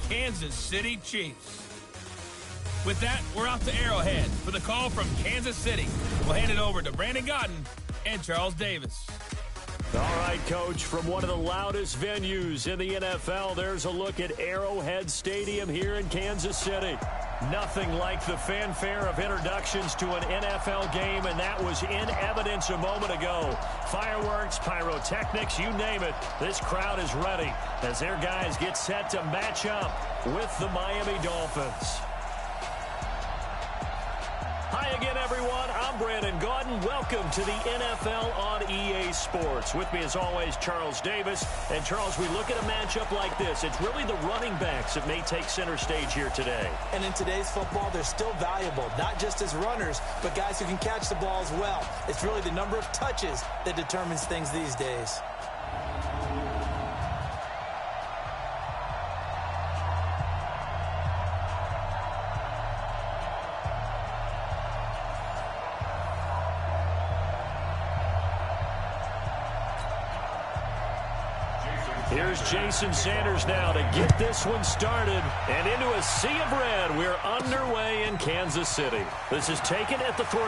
Kansas City Chiefs. With that, we're off to Arrowhead for the call from Kansas City. We'll hand it over to Brandon Gaudin and Charles Davis. All right, Coach, from one of the loudest venues in the NFL, there's a look at Arrowhead Stadium here in Kansas City. Nothing like the fanfare of introductions to an NFL game, and that was in evidence a moment ago. Fireworks, pyrotechnics, you name it. This crowd is ready as their guys get set to match up with the Miami Dolphins. Hi again, everyone. I'm Brandon Gaudin. Welcome to the NFL on EA Sports. With me, as always, Charles Davis. And, Charles, we look at a matchup like this. It's really the running backs that may take center stage here today. And in today's football, they're still valuable, not just as runners, but guys who can catch the ball as well. It's really the number of touches that determines things these days. Here's Jason Sanders now to get this one started. And into a sea of red, we're underway in Kansas City. This is taken at the 3.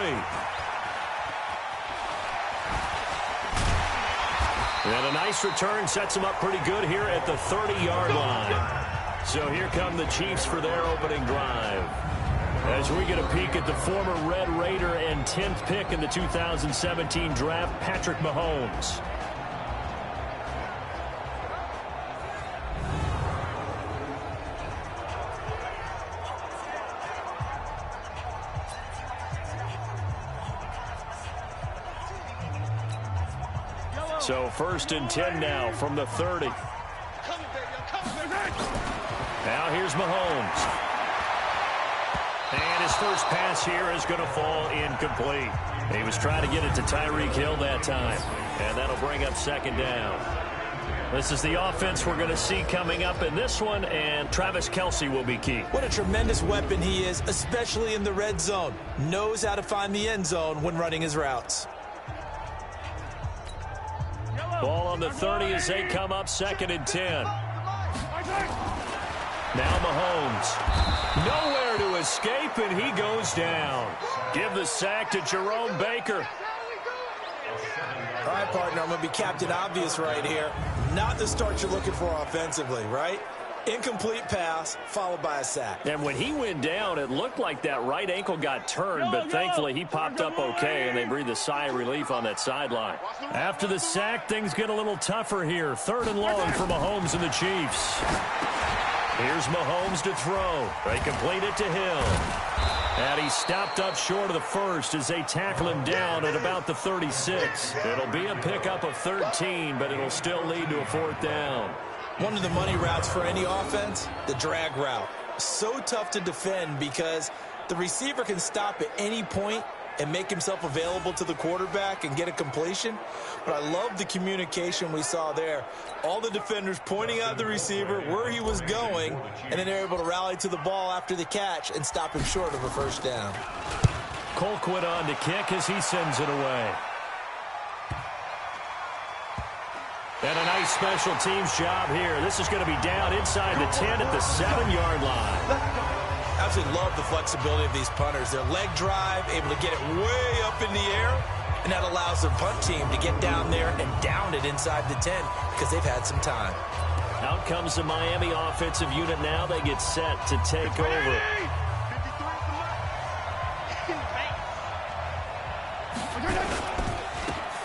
And a nice return sets him up pretty good here at the 30-yard line. So here come the Chiefs for their opening drive. As we get a peek at the former Red Raider and 10th pick in the 2017 draft, Patrick Mahomes. So 1st and 10 now from the 30. Now here's Mahomes. And his first pass here is going to fall incomplete. He was trying to get it to Tyreek Hill that time. And that'll bring up 2nd down. This is the offense we're going to see coming up in this one, and Travis Kelce will be key. What a tremendous weapon he is, especially in the red zone. Knows how to find the end zone when running his routes. Ball on the 30 as they come up 2nd and 10. Now Mahomes. Nowhere to escape, and he goes down. Give the sack to Jerome Baker. All right, partner, I'm going to be Captain Obvious right here. Not the start you're looking for offensively, right? Incomplete pass, followed by a sack. And when he went down, it looked like that right ankle got turned, but thankfully he popped up okay, and they breathed a sigh of relief on that sideline. After the sack, things get a little tougher here. 3rd and long for Mahomes and the Chiefs. Here's Mahomes to throw. They complete it to Hill. And he stopped up short of the first as they tackle him down at about the 36. It'll be a pickup of 13, but it'll still lead to a 4th down. One of the money routes for any offense, the drag route. So tough to defend because the receiver can stop at any point and make himself available to the quarterback and get a completion. But I love the communication we saw there. All the defenders pointing out the receiver, where he was going, and then they're able to rally to the ball after the catch and stop him short of a 1st down. Colquitt on to kick as he sends it away. And a nice special teams job here. This is going to be down inside the 10 at the 7-yard line. Absolutely love the flexibility of these punters. Their leg drive, able to get it way up in the air, and that allows their punt team to get down there and down it inside the 10 because they've had some time. Out comes the Miami offensive unit now. They get set to take over.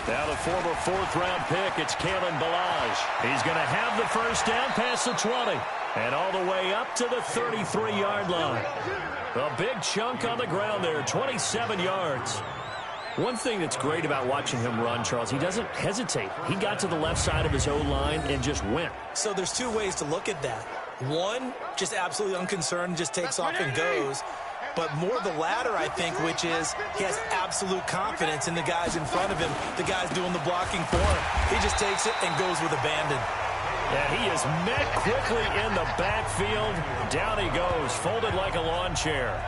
Now the former 4th-round pick, it's Kalen Ballage. He's going to have the 1st down past the 20 and all the way up to the 33-yard line. A big chunk on the ground there, 27 yards. One thing that's great about watching him run, Charles, he doesn't hesitate. He got to the left side of his O-line and just went. So there's 2 ways to look at that. One, just absolutely unconcerned, just takes off and goes. But more the latter, I think, which is he has absolute confidence in the guys in front of him, the guys doing the blocking for him. He just takes it and goes with abandon. And he is met quickly in the backfield. Down he goes, folded like a lawn chair.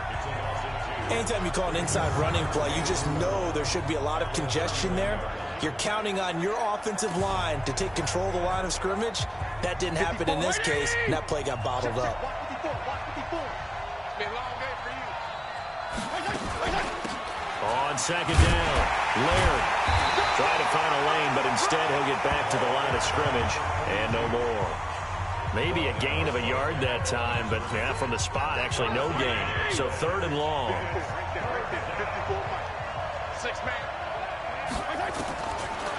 Anytime you call an inside running play, you just know there should be a lot of congestion there. You're counting on your offensive line to take control of the line of scrimmage. That didn't happen in this case, and that play got bottled up. On second down, Laird trying to find a lane, but instead he'll get back to the line of scrimmage and no more. Maybe a gain of a yard that time, but yeah, from the spot, actually no gain. So 3rd and long.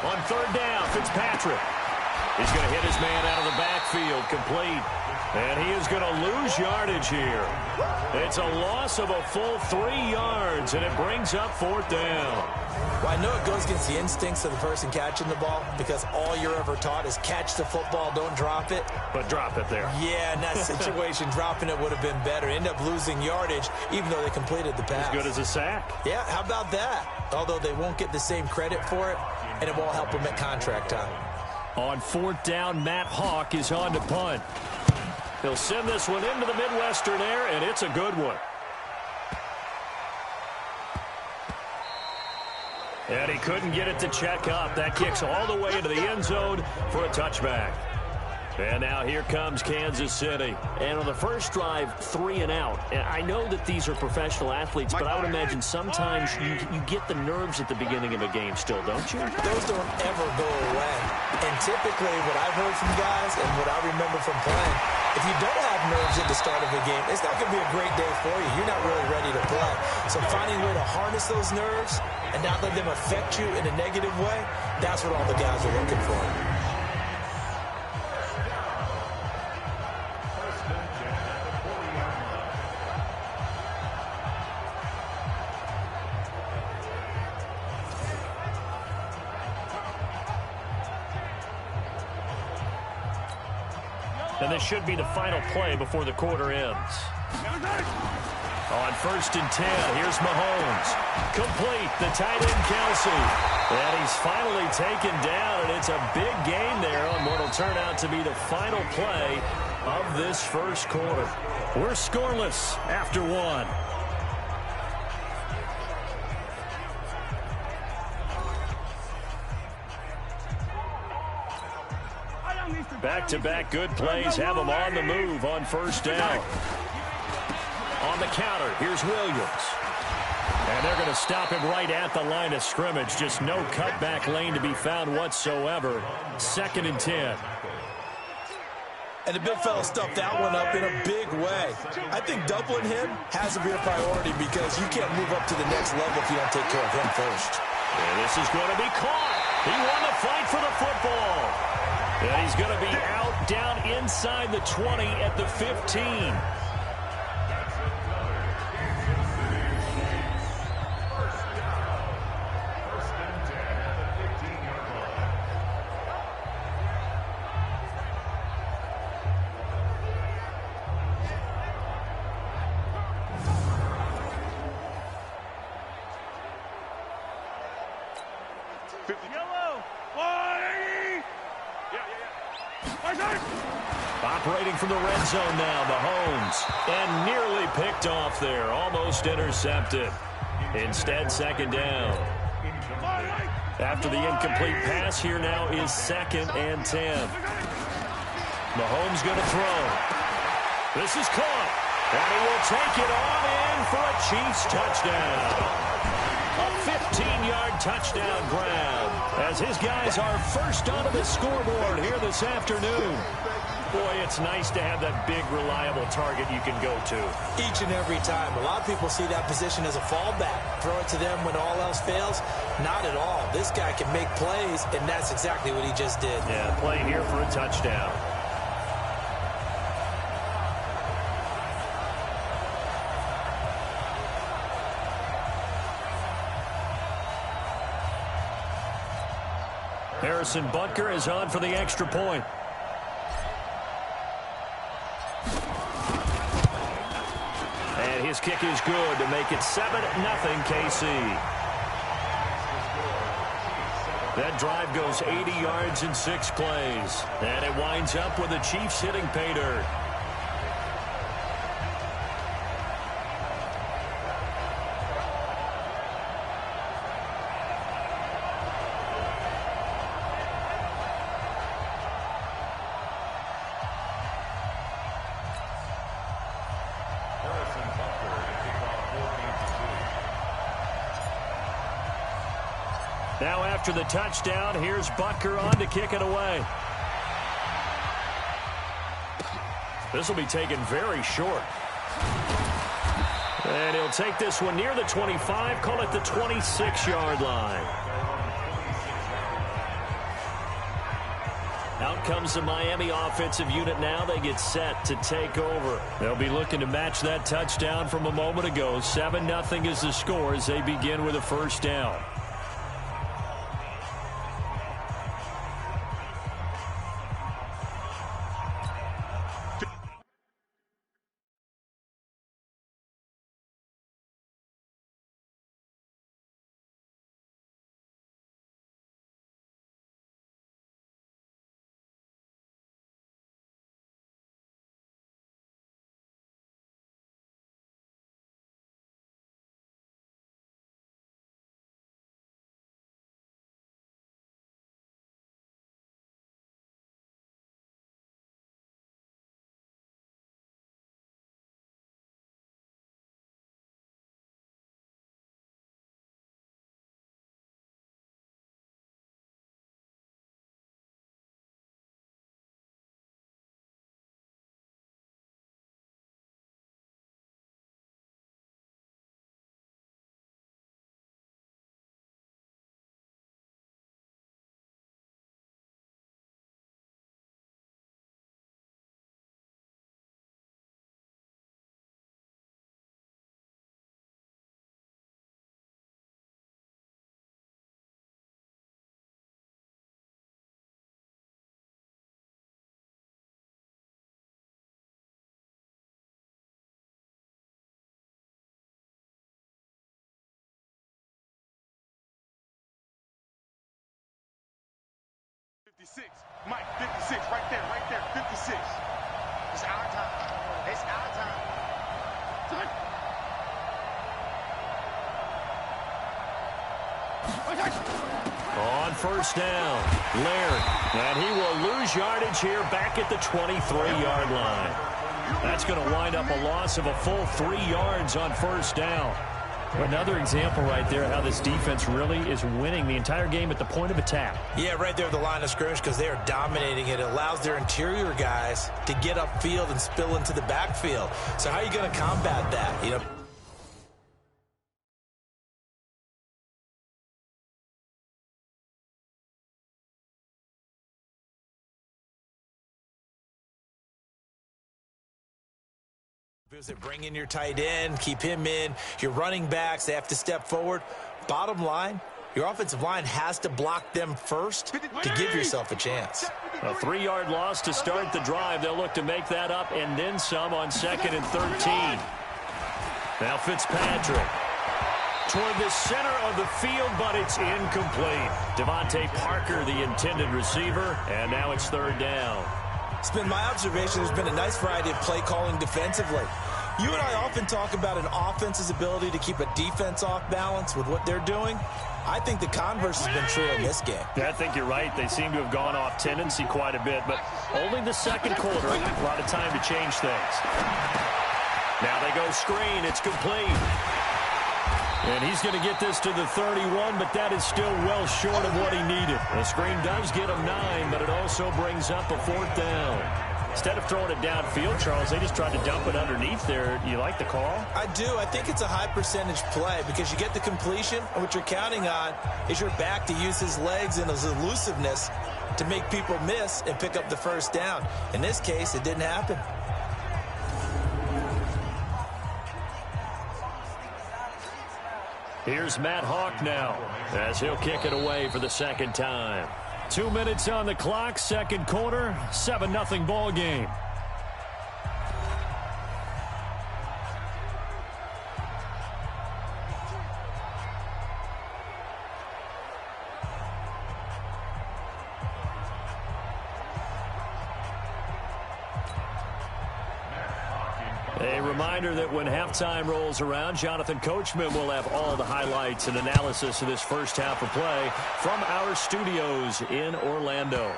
On 3rd down, Fitzpatrick. He's going to hit his man out of the backfield, complete. And he is going to lose yardage here. It's a loss of a full 3 yards, and it brings up 4th down. Well, I know it goes against the instincts of the person catching the ball because all you're ever taught is catch the football, don't drop it. But drop it there. Yeah, in that situation, dropping it would have been better. End up losing yardage, even though they completed the pass. As good as a sack. Yeah, how about that? Although they won't get the same credit for it, and it won't help them at contract time. On 4th down, Matt Hawk is on to punt. He'll send this one into the Midwestern air, and it's a good one. And he couldn't get it to check up. That kicks all the way into the end zone for a touchback. And now here comes Kansas City. And on the first drive, 3 and out. And I know that these are professional athletes, but I would imagine sometimes you get the nerves at the beginning of a game still, don't you? Those don't ever go away. And typically what I've heard from guys and what I remember from playing, if you don't have nerves at the start of a game, it's not going to be a great day for you. You're not really ready to play. So finding a way to harness those nerves and not let them affect you in a negative way, that's what all the guys are looking for. And this should be the final play before the quarter ends. On 1st and 10, here's Mahomes. Complete, the tight end Kelsey. And he's finally taken down, and it's a big gain there on what will turn out to be the final play of this first quarter. We're scoreless after 1. Back-to-back good plays have them on the move on 1st down. On the counter, here's Williams. And they're going to stop him right at the line of scrimmage. Just no cutback lane to be found whatsoever. 2nd and 10. And the big fella stuffed that one up in a big way. I think doubling him has to be a priority because you can't move up to the next level if you don't take care of him first. And this is going to be caught. He won the fight for the football. And he's going to be out down inside the 20 at the 15. Operating from the red zone now, Mahomes. And nearly picked off there. Almost intercepted. Instead, 2nd down. After the incomplete pass, here now is 2nd and 10. Mahomes going to throw. This is caught. And he will take it on in for a Chiefs touchdown. A 15-yard touchdown grab as his guys are first onto the scoreboard here this afternoon. Boy, it's nice to have that big, reliable target you can go to. Each and every time. A lot of people see that position as a fallback. Throw it to them when all else fails. Not at all. This guy can make plays, and that's exactly what he just did. Yeah, play here for a touchdown. Harrison Butker is on for the extra point. And his kick is good to make it 7-0 KC. That drive goes 80 yards in 6 plays. And it winds up with the Chiefs hitting pay dirt. Now after the touchdown, here's Butker on to kick it away. This will be taken very short. And he'll take this one near the 25, call it the 26-yard line. Out comes the Miami offensive unit now. They get set to take over. They'll be looking to match that touchdown from a moment ago. 7-0 is the score as they begin with a first down. Mike, 56, right there, 56. It's our time. It's our time. On first down, Laird. And he will lose yardage here back at the 23-yard line. That's going to wind up a loss of a full 3 yards on first down. Another example right there how this defense really is winning the entire game at the point of attack. Yeah, right there at the line of scrimmage because they are dominating it. It allows their interior guys to get upfield and spill into the backfield. So how are you going to combat that? You know, bring in your tight end, keep him in. Your running backs, they have to step forward. Bottom line, your offensive line has to block them first to give yourself a chance. A 3-yard loss to start the drive. They'll look to make that up and then some on 2nd and 13. Now Fitzpatrick toward the center of the field, but it's incomplete. Devontae Parker, the intended receiver, and now it's 3rd down. It's been my observation there's been a nice variety of play calling defensively. You and I often talk about an offense's ability to keep a defense off balance with what they're doing. I think the converse has been true in this game. Yeah, I think you're right. They seem to have gone off tendency quite a bit, but only the second quarter. A lot of time to change things. Now they go screen. It's complete. And he's going to get this to the 31, but that is still well short of what he needed. The screen does get him 9, but it also brings up a 4th down. Instead of throwing it downfield, Charles, they just tried to dump it underneath there. You like the call? I do. I think it's a high percentage play because you get the completion, and what you're counting on is your back to use his legs and his elusiveness to make people miss and pick up the first down. In this case, it didn't happen. Here's Matt Hawk now as he'll kick it away for the 2nd time. 2 minutes on the clock, 2nd quarter, 7-0 ball game. A reminder that when halftime rolls around, Jonathan Coachman will have all the highlights and analysis of this first half of play from our studios in Orlando.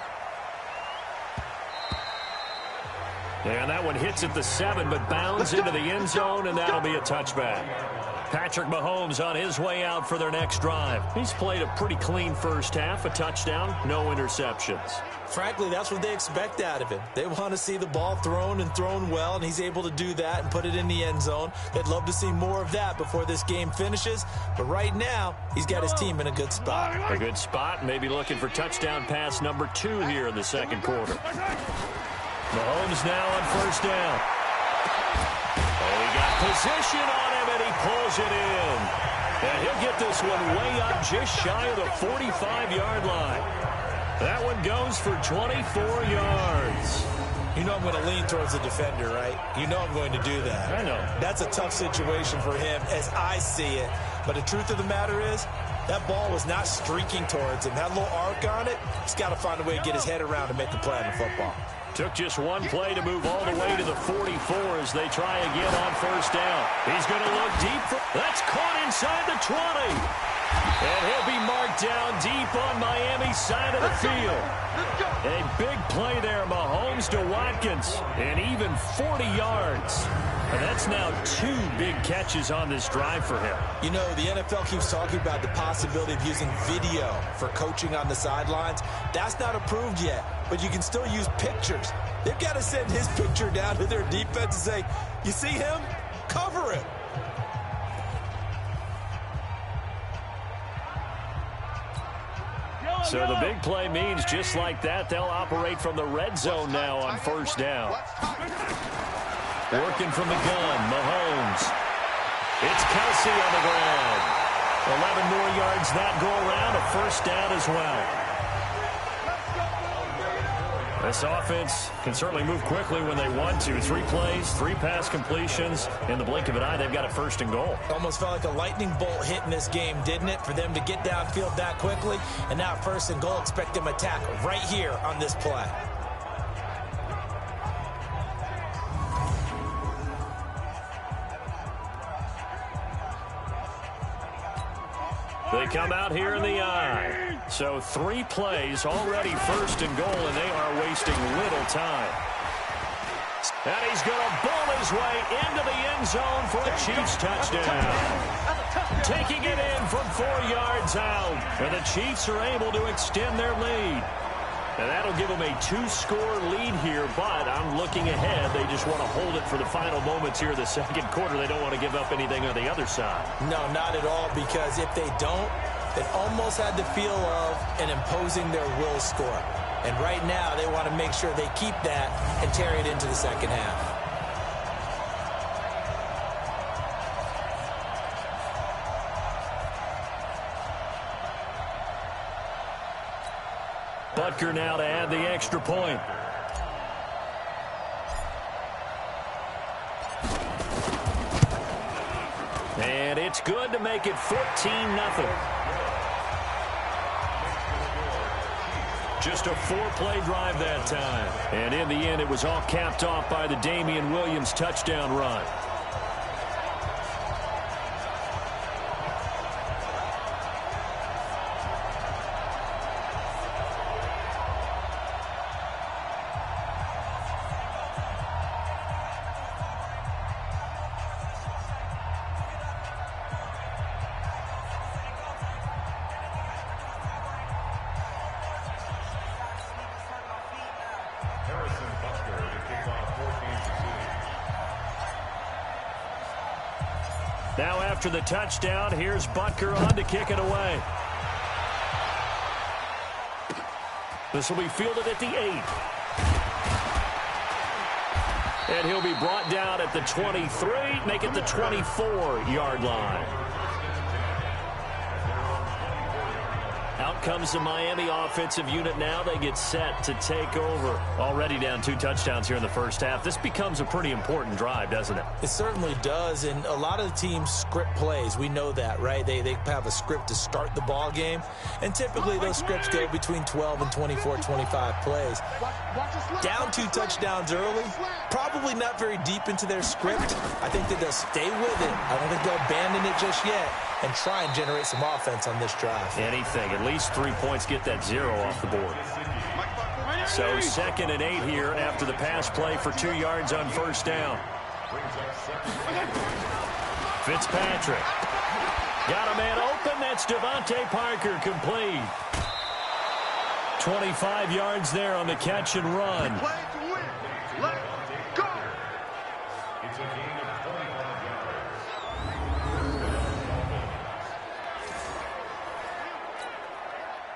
And that one hits at the 7, but bounds into the end zone, and that'll be a touchback. Patrick Mahomes on his way out for their next drive. He's played a pretty clean first half, a touchdown, no interceptions. Frankly, that's what they expect out of him. They want to see the ball thrown and thrown well, and he's able to do that and put it in the end zone. They'd love to see more of that before this game finishes, but right now, he's got his team in a good spot. A good spot, maybe looking for touchdown pass number 2 here in the second quarter. Mahomes now on first down. Oh, he got position on him, and he pulls it in. And he'll get this one way up just shy of the 45-yard line. That one goes for 24 yards. You know I'm going to lean towards the defender, right? You know I'm going to do that. I know. That's a tough situation for him as I see it. But the truth of the matter is, that ball was not streaking towards him. That little arc on it, he's got to find a way to get his head around and make a play on the football. Took just one play to move all the way to the 44 as they try again on first down. He's going to look deep. That's caught inside the 20. And he'll be marked down deep on Miami's side of the field. A big play there, Mahomes to Watkins, and even 40 yards. And that's now 2 big catches on this drive for him. You know, the NFL keeps talking about the possibility of using video for coaching on the sidelines. That's not approved yet, but you can still use pictures. They've got to send his picture down to their defense and say, you see him? Cover him. So the big play means just like that, they'll operate from the red zone now on first down. Working from the gun, Mahomes. It's Kelsey on the ground. 11 more yards that go around, a first down as well. This offense can certainly move quickly when they want to. 3 plays, 3 pass completions. In the blink of an eye, they've got a first and goal. Almost felt like a lightning bolt hit in this game, didn't it? For them to get downfield that quickly. And now first and goal, expect them to attack right here on this play. They come out here in the eye. So 3 plays, already first and goal, and they are wasting little time. And he's going to bowl his way into the end zone for a Chiefs touchdown. Taking it in from 4 yards out. And the Chiefs are able to extend their lead. And that'll give them a 2-score lead here, but I'm looking ahead. They just want to hold it for the final moments here in the second quarter. They don't want to give up anything on the other side. No, not at all, because if they don't, it almost had the feel of an imposing their will score. And right now, they want to make sure they keep that and carry it into the second half. Butker now to add the extra point. And it's good to make it 14-0. Just a 4-play drive that time. And in the end, it was all capped off by the Damian Williams touchdown run. Now after the touchdown, here's Butker on to kick it away. This will be fielded at the 8. And he'll be brought down at the 23, make it the 24-yard line. Out comes the Miami offensive unit now. They get set to take over. Already down 2 touchdowns here in the first half. This becomes a pretty important drive, doesn't it? It certainly does, and a lot of the teams script plays. We know that, right? They have a script to start the ball game, and typically those scripts go between 12 and 24, 25 plays. Down 2 touchdowns early, probably not very deep into their script. I think that they'll stay with it. I don't think they'll abandon it just yet and try and generate some offense on this drive. Anything. At least 3 points, get that 0 off the board. So 2nd and 8 here after the pass play for 2 yards on first down. Fitzpatrick. Got a man open. That's Devontae Parker, complete. 25 yards there on the catch and run. Play to win. Let's go.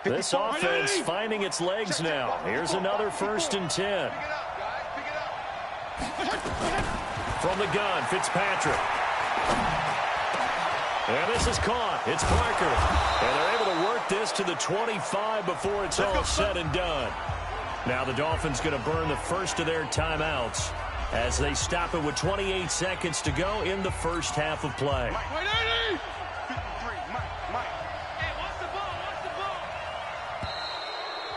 This offense finding its legs now. Here's another 1st and 10. From the gun, Fitzpatrick. And this is caught. It's Parker. And they're able to work this to the 25 before it's all said and done. Now the Dolphins going to burn the first of their timeouts as they stop it with 28 seconds to go in the first half of play.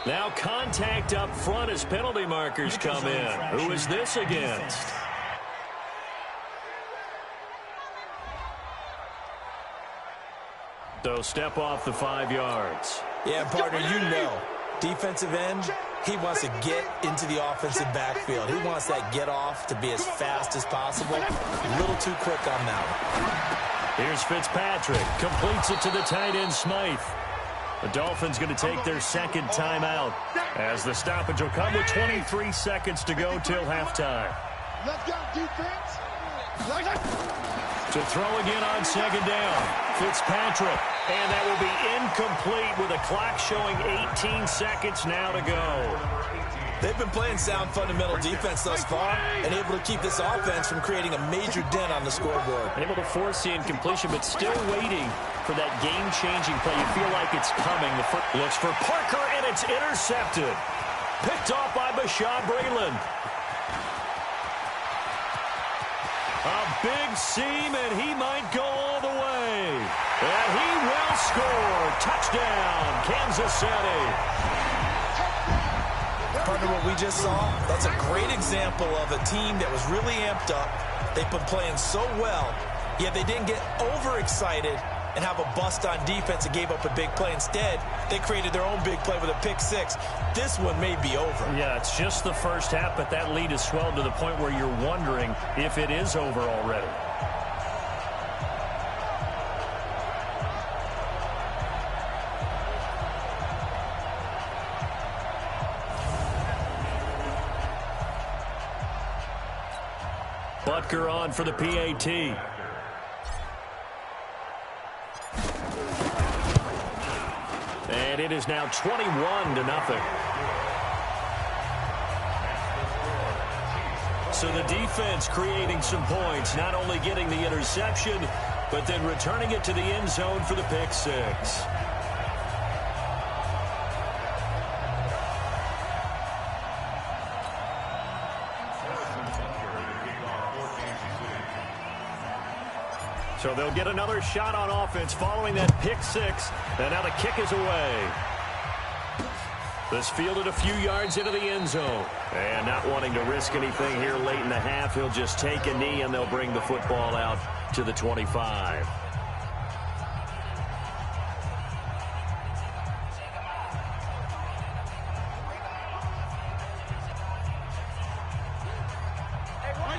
Now contact up front as penalty markers come in. Who is this against? So step off the 5 yards. Yeah, partner, you know, defensive end, he wants to get into the offensive backfield. He wants that get off to be as fast as possible. A little too quick on that one. Here's Fitzpatrick. Completes it to the tight end, Smythe. The Dolphins going to take their second timeout as the stoppage will come with 23 seconds to go till halftime. Let's go, defense. To throw again on second down. Fitzpatrick. And that will be incomplete with a clock showing 18 seconds now to go. They've been playing sound fundamental defense thus far and able to keep this offense from creating a major dent on the scoreboard. Able to force the incompletion, but still waiting for that game-changing play. You feel like it's coming. The foot looks for Parker, and it's intercepted. Picked off by Bashaud Breeland. A big seam, and he might go all the way. And he will score. Touchdown, Kansas City. Partner, what we just saw, that's a great example of a team that was really amped up. They've been playing so well, yet they didn't get overexcited and have a bust on defense and gave up a big play. Instead, they created their own big play with a pick six. This one may be over. Yeah, it's just the first half, but that lead has swelled to the point where you're wondering if it is over already. Butker on for the PAT. And it is now 21-0. So the defense creating some points, not only getting the interception, but then returning it to the end zone for the pick six. So they'll get another shot on offense following that pick six. And now the kick is away. This fielded a few yards into the end zone. And not wanting to risk anything here late in the half, he'll just take a knee and they'll bring the football out to the 25.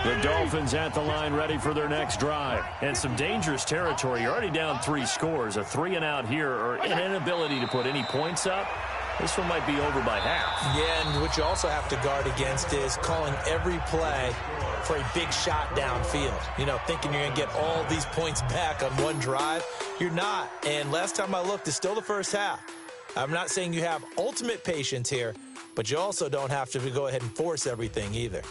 The Dolphins at the line ready for their next drive. And some dangerous territory. You're already down 3 scores. A 3-and-out here or an inability to put any points up. This one might be over by half. Yeah, and what you also have to guard against is calling every play for a big shot downfield. You know, thinking you're going to get all these points back on one drive. You're not. And last time I looked, it's still the first half. I'm not saying you have ultimate patience here, but you also don't have to go ahead and force everything either.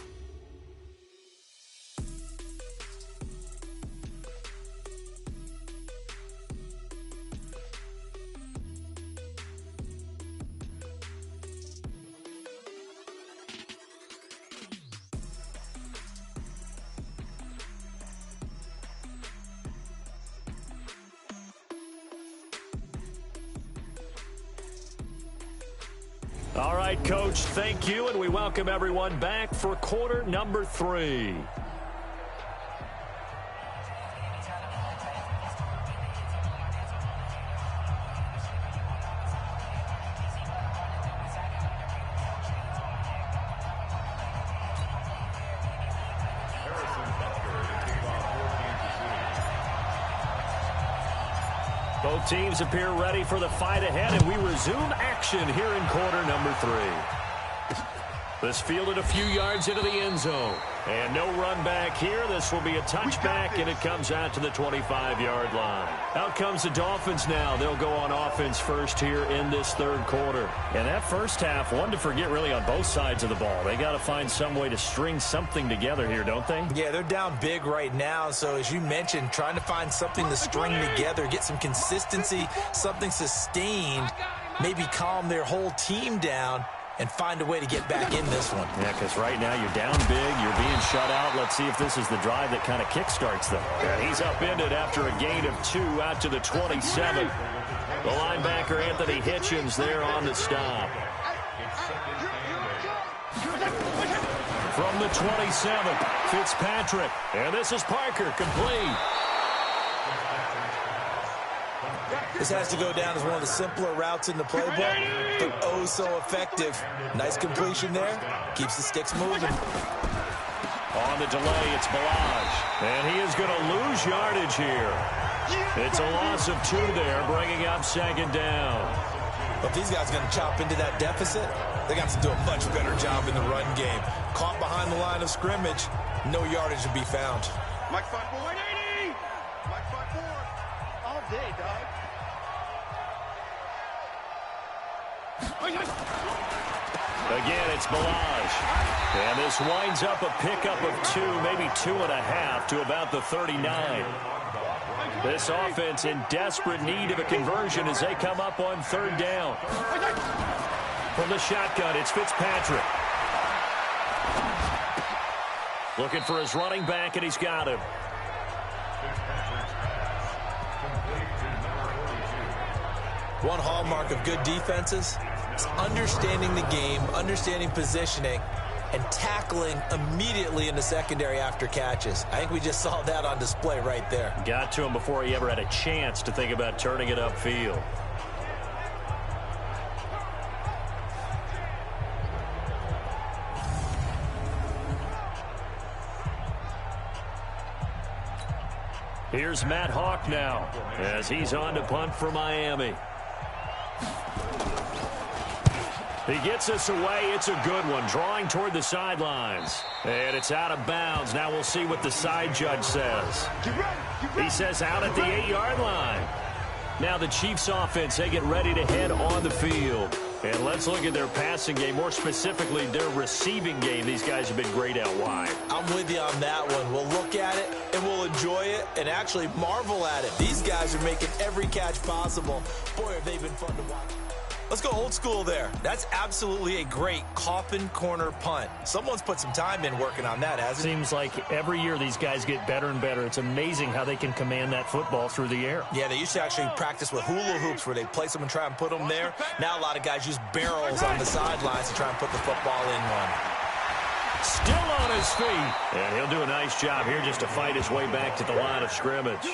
All right, Coach, thank you, and we welcome everyone back for quarter number 3. Both teams appear ready for the fight ahead, and we resume action here in quarter number 3. This fielded a few yards into the end zone. And no run back here. This will be a touchback, and it comes out to the 25-yard line. Out comes the Dolphins now. They'll go on offense first here in this third quarter. And that first half, one to forget really on both sides of the ball. They got to find some way to string something together here, don't they? Yeah, they're down big right now. So as you mentioned, trying to find something to string together, get some consistency, something sustained, maybe calm their whole team down, and find a way to get back in this one. Yeah, because right now you're down big, you're being shut out. Let's see if this is the drive that kind of kickstarts them. And he's upended after a gain of 2 out to the 27. The linebacker, Anthony Hitchens, there on the stop. From the 27, Fitzpatrick. And this is Parker, complete. This has to go down as one of the simpler routes in the playbook, but oh so effective. Nice completion there. Keeps the sticks moving. On the delay, it's Balaj. And he is going to lose yardage here. It's a loss of 2 there, bringing up second down. But if these guys are going to chop into that deficit, they got to do a much better job in the run game. Caught behind the line of scrimmage, no yardage to be found. Mike Funboy, 80! Mike Funboy, all day, dog. Again, it's Balaj. And this winds up a pickup of 2, maybe 2.5 to about the 39. This offense in desperate need of a conversion as they come up on third down. From the shotgun, it's Fitzpatrick. Looking for his running back, and he's got him. One hallmark of good defenses is understanding the game, understanding positioning, and tackling immediately in the secondary after catches. I think we just saw that on display right there. Got to him before he ever had a chance to think about turning it upfield. Here's Matt Hawk now as he's on to punt for Miami. He gets us away. It's a good one. Drawing toward the sidelines. And it's out of bounds. Now we'll see what the side judge says. He says out at the 8-yard line. Now the Chiefs offense, they get ready to head on the field. And let's look at their passing game, more specifically their receiving game. These guys have been great out wide. I'm with you on that one. We'll look at it, and we'll enjoy it, and actually marvel at it. These guys are making every catch possible. Boy, have they been fun to watch. Let's go old school there. That's absolutely a great coffin corner punt. Someone's put some time in working on that, hasn't it? Seems like every year these guys get better and better. It's amazing how they can command that football through the air. Yeah, they used to actually practice with hula hoops where they place them and try and put them there. Now a lot of guys use barrels on the sidelines to try and put the football in one. Still on his feet. And he'll do a nice job here just to fight his way back to the line of scrimmage.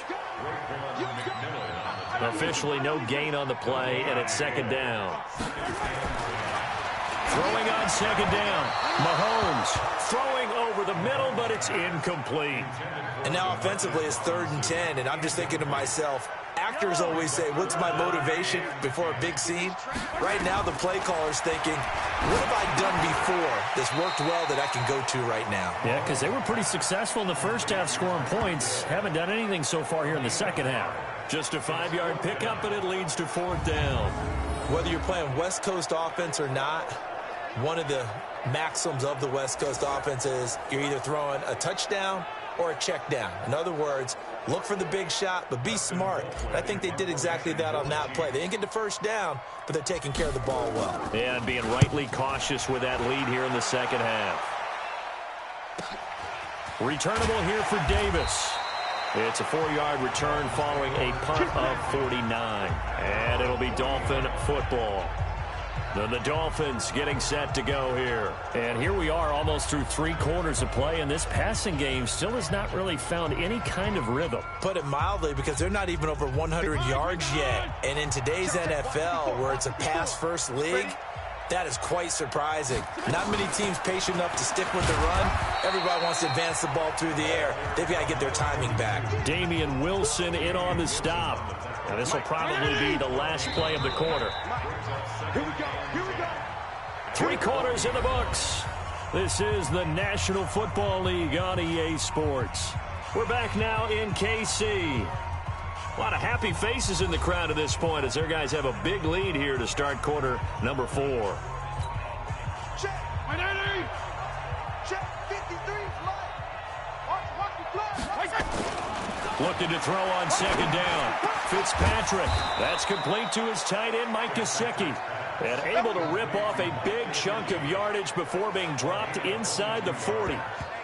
Officially no gain on the play, and it's second down. Throwing on second down. Mahomes throwing over the middle, but it's incomplete. And now offensively it's 3rd and 10, and I'm just thinking to myself, actors always say, what's my motivation before a big scene? Right now the play caller's thinking, what have I done before that's worked well that I can go to right now? Yeah, because they were pretty successful in the first half scoring points. Haven't done anything so far here in the second half. Just a 5-yard pickup, and it leads to 4th down. Whether you're playing West Coast offense or not, one of the maxims of the West Coast offense is you're either throwing a touchdown or a check down. In other words, look for the big shot, but be smart. And I think they did exactly that on that play. They didn't get the first down, but they're taking care of the ball well. Yeah, and being rightly cautious with that lead here in the second half. Returnable here for Davis. It's a 4-yard return following a punt of 49. And it'll be Dolphin football. Then the Dolphins getting set to go here. And here we are almost through 3 quarters of play, and this passing game still has not really found any kind of rhythm. Put it mildly, because they're not even over 100 yards yet. And in today's NFL, where it's a pass-first league, that is quite surprising. Not many teams patient enough to stick with the run, Everybody wants to advance the ball through the air. They've got to get their timing back. Damian Wilson in on the stop. Now this will probably be the last play of the quarter. Here we go. Here we go. 3 quarters in the books. This is the National Football League on EA Sports. We're back now in KC. A lot of happy faces in the crowd at this point as their guys have a big lead here to start quarter number 4. Check. Check. 53. Watch the flag. Looking to throw on second down. Fitzpatrick. That's complete to his tight end, Mike Gesicki. And able to rip off a big chunk of yardage before being dropped inside the 40.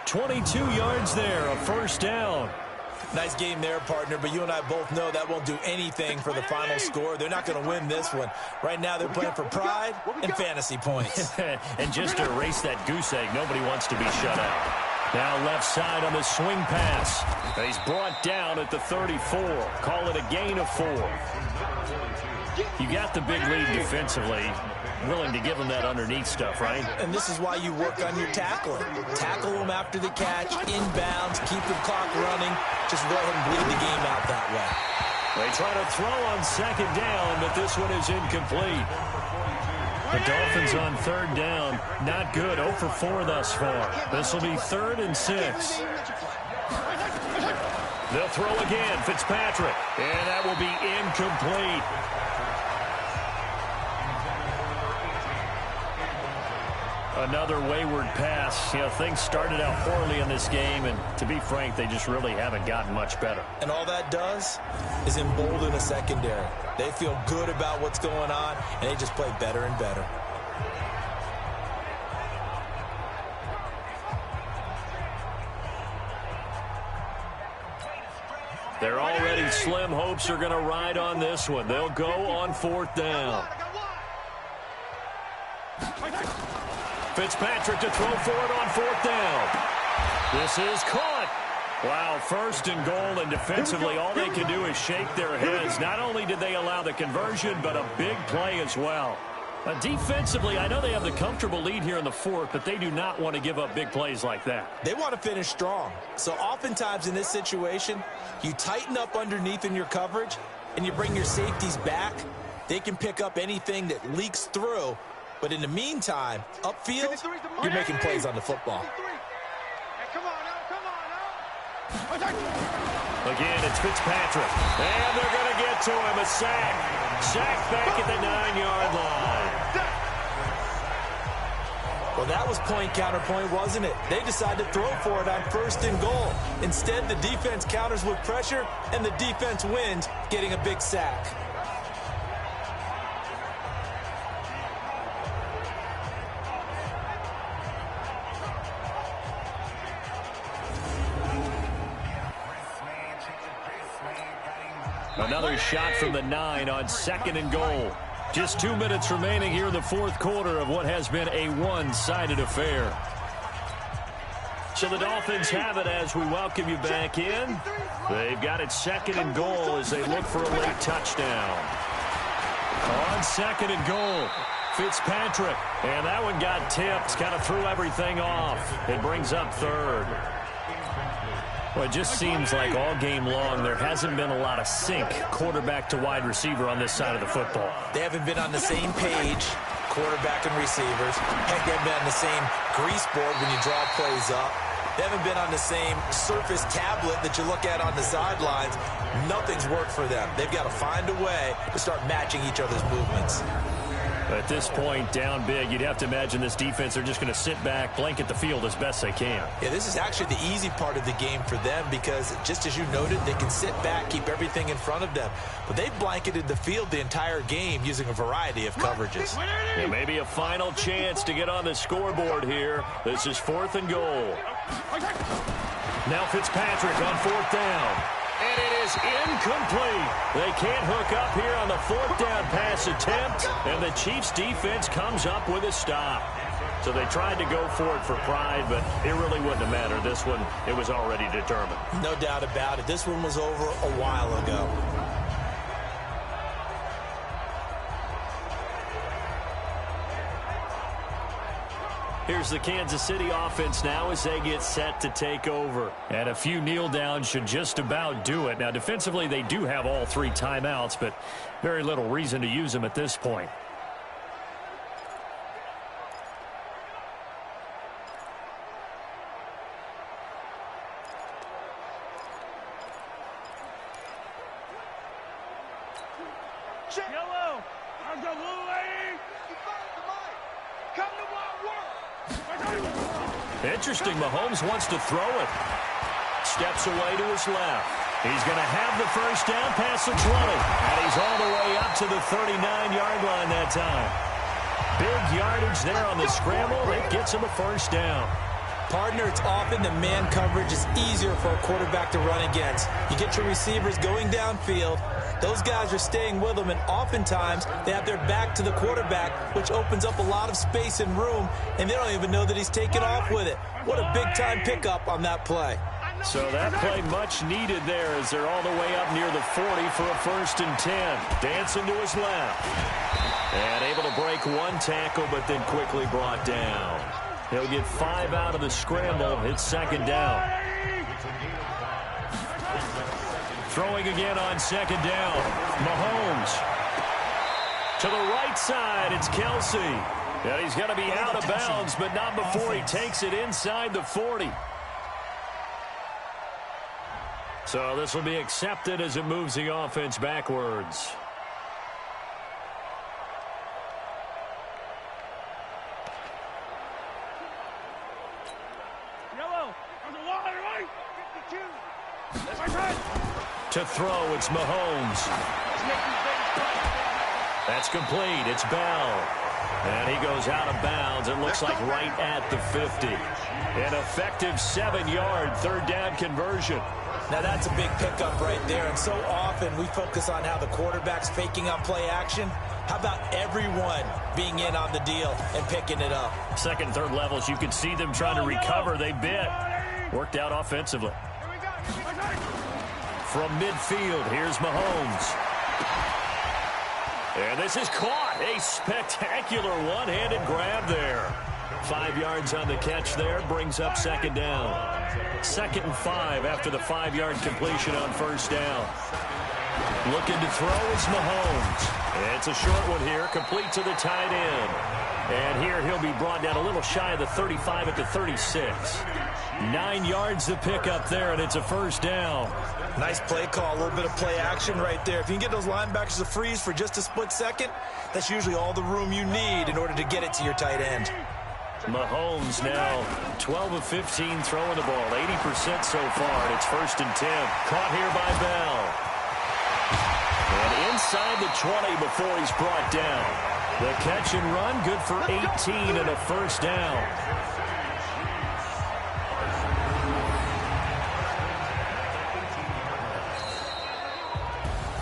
22 yards there, a first down. Nice game there, partner, but you and I both know that won't do anything for the final score. They're not going to win this one. Right now, they're playing for pride and fantasy points. And just to erase that goose egg, nobody wants to be shut out. Now left side on the swing pass. He's brought down at the 34. Call it a gain of 4. You got the big lead defensively. Willing to give them that underneath stuff, right? And this is why you work on your tackling. Tackle them after the catch, inbounds, keep the clock running. Just go ahead and bleed the game out that way. They try to throw on second down, but this one is incomplete. The Dolphins on third down. Not good. 0 for 4 thus far. This will be 3rd and 6. They'll throw again. Fitzpatrick. And that will be incomplete. Another wayward pass. You know, things started out poorly in this game, and to be frank, they just really haven't gotten much better. And all that does is embolden the secondary. They feel good about what's going on, and they just play better and better. They're already slim hopes are going to ride on this one. They'll go on 4th down. Fitzpatrick to throw for it on 4th down. This is caught. Wow, 1st and goal, and defensively all they can do is shake their heads. Not only did they allow the conversion, but a big play as well. Defensively, I know they have the comfortable lead here in the 4th, but they do not want to give up big plays like that. They want to finish strong. So oftentimes in this situation, you tighten up underneath in your coverage, and you bring your safeties back. They can pick up anything that leaks through. But in the meantime, upfield, you're making plays on the football. Again, it's Fitzpatrick. And they're going to get to him. A sack. Sack back at the 9-yard line. Well, that was point counterpoint, wasn't it? They decided to throw for it on 1st and goal. Instead, the defense counters with pressure, and the defense wins, getting a big sack. Another shot from the 9 on 2nd and goal. Just 2 minutes remaining here in the 4th quarter of what has been a one-sided affair. So the Dolphins have it as we welcome you back in. They've got it 2nd and goal as they look for a late touchdown. On 2nd and goal, Fitzpatrick. And that one got tipped, kind of threw everything off. It brings up 3rd. Well, it just seems like all game long there hasn't been a lot of sync quarterback to wide receiver on this side of the football. They haven't been on the same page, quarterback and receivers. Heck, they haven't been on the same grease board when you draw plays up. They haven't been on the same surface tablet that you look at on the sidelines. Nothing's worked for them. They've got to find a way to start matching each other's movements. At this point, down big, you'd have to imagine this defense are just going to sit back, blanket the field as best they can. Yeah, this is actually the easy part of the game for them because, just as you noted, they can sit back, keep everything in front of them. But they've blanketed the field the entire game using a variety of coverages. Yeah, maybe a final chance to get on the scoreboard here. This is 4th and goal. Now Fitzpatrick on 4th down. And it is incomplete. They can't hook up here on the 4th down pass attempt. And the Chiefs defense comes up with a stop. So they tried to go for it for pride, but it really wouldn't have mattered. This one, it was already determined. No doubt about it. This one was over a while ago. Here's the Kansas City offense now as they get set to take over. And a few kneel downs should just about do it. Now, defensively, they do have all 3 timeouts, but very little reason to use them at this point. Yellow. I'm the blue lane. Come to my work. Interesting. Mahomes wants to throw it. Steps away to his left. He's going to have the first down past the 20. And he's all the way up to the 39-yard line that time. Big yardage there on the scramble. It gets him a first down. Partner, it's often the man coverage is easier for a quarterback to run against. You get your receivers going downfield. Those guys are staying with them, and oftentimes they have their back to the quarterback, which opens up a lot of space and room, and they don't even know that he's taken off with it. What a big-time pickup on that play. So that play much needed there as they're all the way up near the 40 for a 1st and 10. Dancing to his left. And able to break 1 tackle, but then quickly brought down. He'll get 5 out of the scramble. It's 2nd down. Throwing again on 2nd down. Mahomes. To the right side, it's Kelsey. And he's going to be out of bounds, but not before he takes it inside the 40. So this will be accepted as it moves the offense backwards. Yellow. On the wall, right. 52. That's my turn. To throw, it's Mahomes. That's complete. It's Bell. And he goes out of bounds. It looks like right at the 50. An effective 7-yard 3rd down conversion. Now that's a big pickup right there, and so often we focus on how the quarterback's faking on play action. How about everyone being in on the deal and picking it up? 2nd and 3rd levels, you can see them trying to recover. They bit. Worked out offensively. From midfield, here's Mahomes. And this is caught. A spectacular one-handed grab there. 5 yards on the catch there. Brings up 2nd down. 2nd and 5 after the 5-yard completion on 1st down. Looking to throw is Mahomes. It's a short one here. Complete to the tight end. And here he'll be brought down a little shy of the 35 at the 36. 9 yards to pick up there, and it's a 1st down. Nice play call, a little bit of play action right there. If you can get those linebackers to freeze for just a split second, that's usually all the room you need in order to get it to your tight end. Mahomes now 12 of 15 throwing the ball, 80% so far, and it's 1st and 10. Caught here by Bell. And inside the 20 before he's brought down. The catch and run, good for 18 and a 1st down.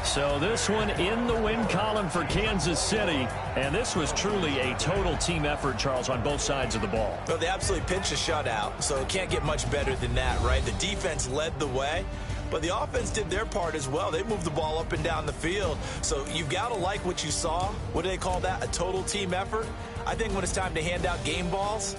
So this one in the win column for Kansas City. And this was truly a total team effort, Charles, on both sides of the ball. Well, they absolutely pitched a shutout, so it can't get much better than that, right? The defense led the way, but the offense did their part as well. They moved the ball up and down the field. So you've got to like what you saw. What do they call that? A total team effort? I think when it's time to hand out game balls,